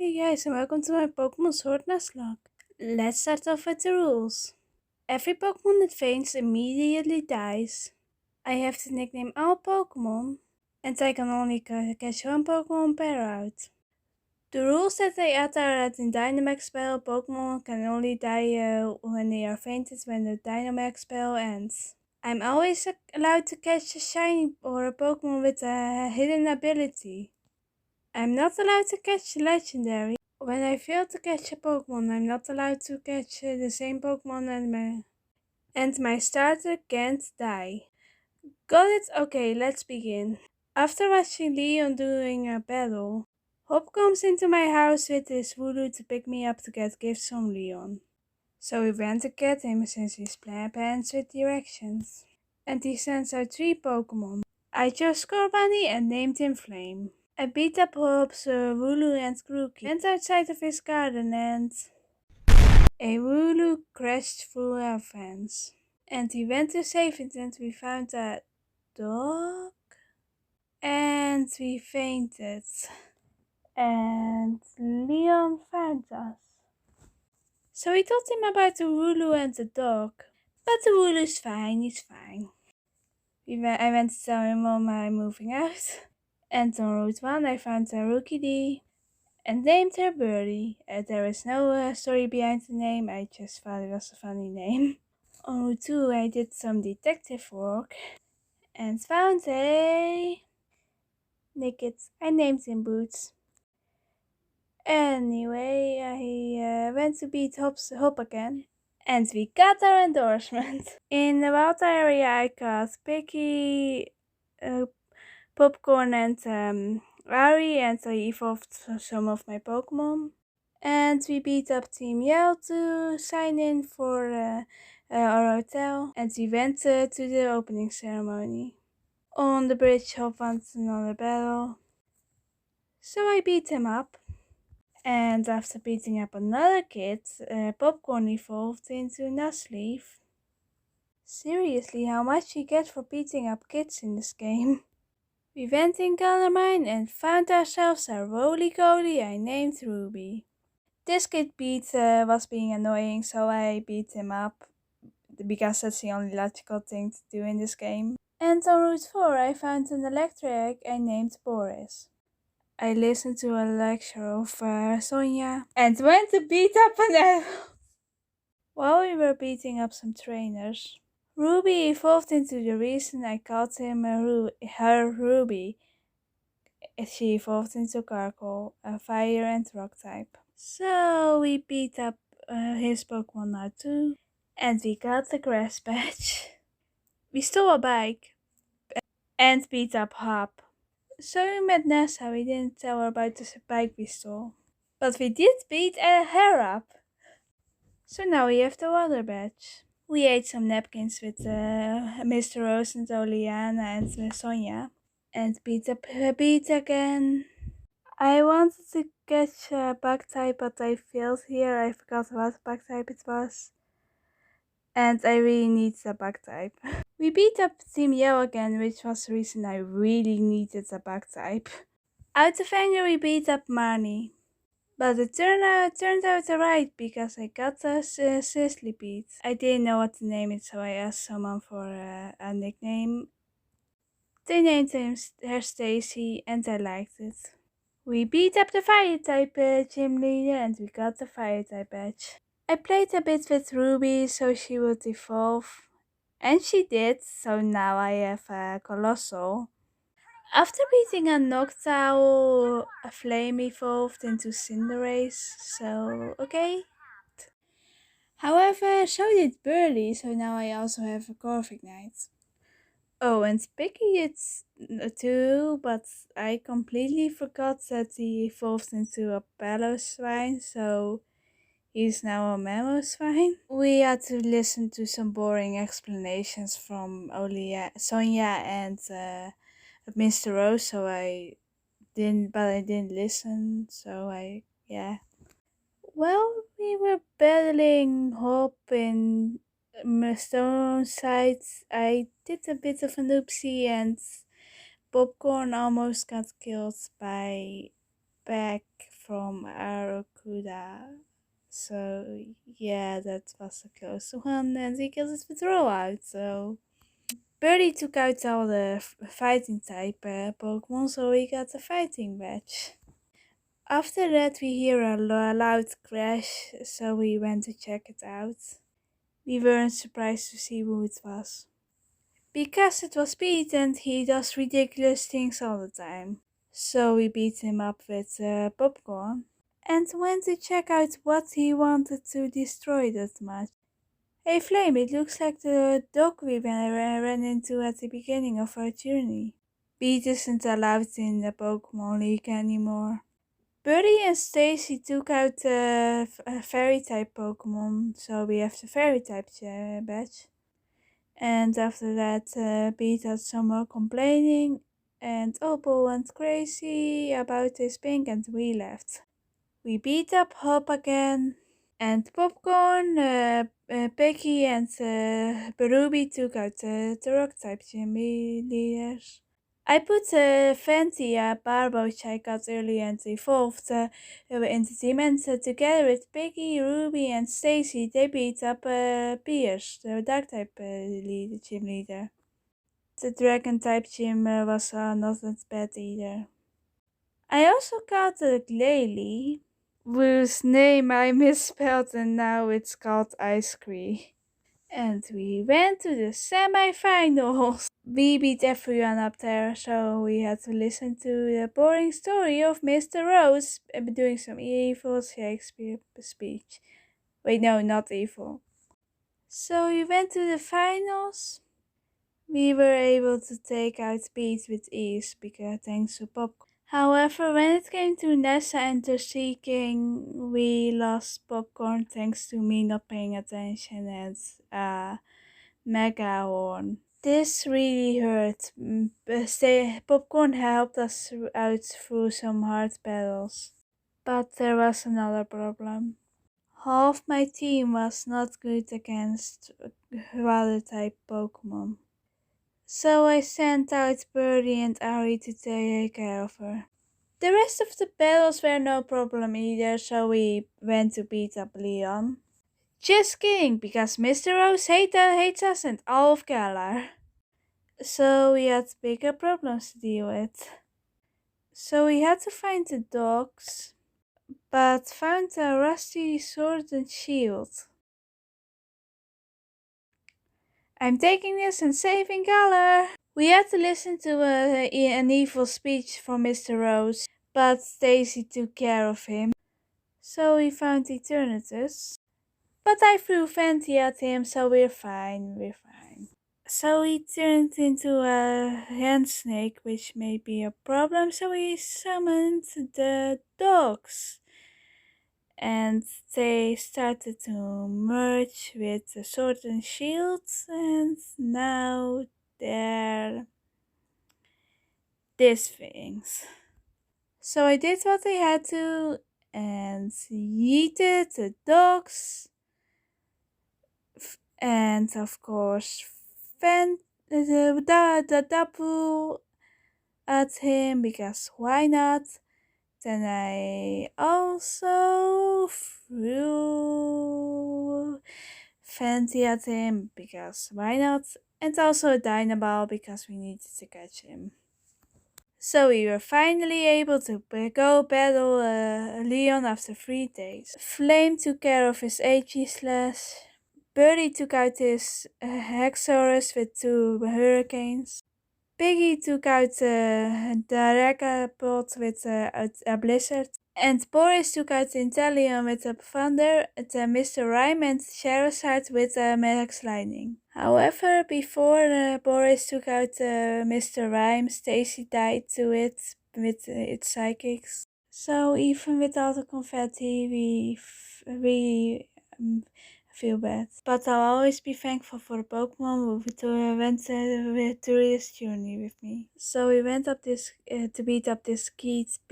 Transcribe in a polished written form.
Hey guys, and welcome to my Pokemon Sword Nuzlocke. Let's start off with the rules. Every Pokemon that faints immediately dies. I have to nickname all Pokemon, and I can only catch one Pokemon per route. The rules that they add are that in Dynamax spell, Pokemon can only die when they are fainted when the Dynamax spell ends. I'm always allowed to catch a shiny or a Pokemon with a hidden ability. I'm not allowed to catch legendary. When I fail to catch a Pokemon, I'm not allowed to catch the same Pokemon and my starter can't die. Got it? Okay, let's begin. After watching Leon doing a battle, Hop comes into my house with his voodoo to pick me up to get gifts from Leon. So we went to get him since he's pants with directions. And he sends out 3 Pokemon. I chose Scorbunny and named him Flame. I beat up Hobbs, Wooloo and Grookey. Went outside of his garden and a Wooloo crashed through our fence. And he went to save it and we found a dog. And we fainted. And Leon found us. So we told him about the Wooloo and the dog. But the Wooloo's fine, he's fine. I went to tell him Mom I'm moving out. And on Route 1 I found a Rookie and named her Birdie. There is no story behind the name, I just thought it was a funny name. On Route 2 I did some detective work and found a Nickit. I named him Boots. Anyway, I went to beat Hop again. And we got our endorsement. In the wild area I caught Picky, Popcorn and Ari, and I evolved some of my Pokemon. And we beat up Team Yell to sign in for our hotel. And we went to the opening ceremony. On the bridge, Hop wants another battle. So I beat him up. And after beating up another kid, Popcorn evolved into Nuzleaf. Seriously, how much you get for beating up kids in this game? We went in Color Mine and found ourselves a roly-goly I named Ruby. This kid was being annoying, so I beat him up, because that's the only logical thing to do in this game. And on Route 4 I found an Electric I named Boris. I listened to a lecture of Sonia and went to beat up an elf. While we were beating up some trainers, Ruby evolved into the reason I called him her Ruby. She evolved into Gargle, a fire and rock type. So we beat up his Pokemon now too, and we got the grass badge. We stole a bike and beat up Hop. So we met Nessa, we didn't tell her about the bike we stole. But we did beat her up. So now we have the water badge. We ate some napkins with Mr. Rose and Oliana and Miss Sonia. And beat up Beat again. I wanted to catch a bug type, but I failed here. I forgot what bug type it was. And I really need a bug type. We beat up Team Yell again, which was the reason I really needed a bug type. Out of anger, we beat up Marnie. But it turned out alright, because I got a Sizzly Beat. I didn't know what to name it, so I asked someone for a nickname. They named her Stacy, and I liked it. We beat up the fire type gym leader and we got the fire type badge. I played a bit with Ruby so she would evolve. And she did, so now I have a Colossal. After beating a Noctowl, a Flame evolved into Cinderace, so okay. However, so did Burley, so now I also have a Corviknight. Oh, and Picky it's too, but I completely forgot that he evolved into a Swine, so he's now a Swine. We had to listen to some boring explanations from Sonia and Mr. Rose, so I didn't listen, so yeah. Well, we were battling Hop in stone sides. I did a bit of an oopsie and Popcorn almost got killed by from Arakuda. So yeah, that was a close one, and we killed it with rollout. So Birdie took out all the fighting type Pokemon, so we got a fighting badge. After that, we hear a loud crash, so we went to check it out. We weren't surprised to see who it was. Because it was Pete and he does ridiculous things all the time. So we beat him up with popcorn and went to check out what he wanted to destroy that much. Hey Flame, it looks like the dog we ran into at the beginning of our journey. Pete isn't allowed in the Pokemon League anymore. Buddy and Stacy took out the fairy type Pokemon, so we have the fairy type badge. And after that, Pete had some more complaining, and Opal went crazy about his pink, and we left. We beat up Hop again, and Popcorn, Peggy, and Ruby took out the rock type gym leaders. I put Fenty, Barbo, which I got early and evolved in the team, and together with Piggy, Ruby, and Stacy, they beat up Pierce, the dark type gym leader. The dragon type gym was not that bad either. I also caught a Glalie, whose name I misspelled, and now it's called Ice Cream. And we went to the semi-finals. We beat everyone up there, so we had to listen to the boring story of Mr. Rose doing some evil Shakespeare speech. Wait, no, not evil. So we went to the finals. We were able to take out Pete with ease because thanks to Popcorn. However, when it came to Nessa and the Seeking, we lost Popcorn thanks to me not paying attention and Mega Horn. This really hurt. Popcorn helped us out through some hard battles. But there was another problem. Half my team was not good against water type Pokemon. So I sent out Birdie and Ari to take care of her. The rest of the battles were no problem either, so we went to beat up Leon. Just kidding, because Mr. Rose hates us and all of Galar. So we had bigger problems to deal with. So we had to find the dogs, but found a rusty sword and shield. I'm taking this and saving Galar. We had to listen to an evil speech from Mr. Rose, but Stacy took care of him. So we found Eternatus. But I threw Fenty at him, so we're fine. So he turned into a hand snake, which may be a problem, so he summoned the dogs. And they started to merge with the sword and shields, and now they're these things. So I did what I had to, and yeeted the dogs, and of course the double at him, because why not? Then I also threw Fenty at him, because why not? And also a Dynaball, because we needed to catch him. So we were finally able to go battle Leon after 3 days. Flame took care of his Aegislash. Birdie took out his Hexorus with 2 hurricanes. Piggy took out the Regapult with a blizzard. And Boris took out Inteleon with a thunder, Mr. Rhyme and Charizard with a Max Lightning. However, before Boris took out Mr. Rhyme, Stacy died to it with its psychics. So even with all the confetti, we feel bad. But I'll always be thankful for the Pokemon who went through this journey with me. So we went up this to beat up this Keith.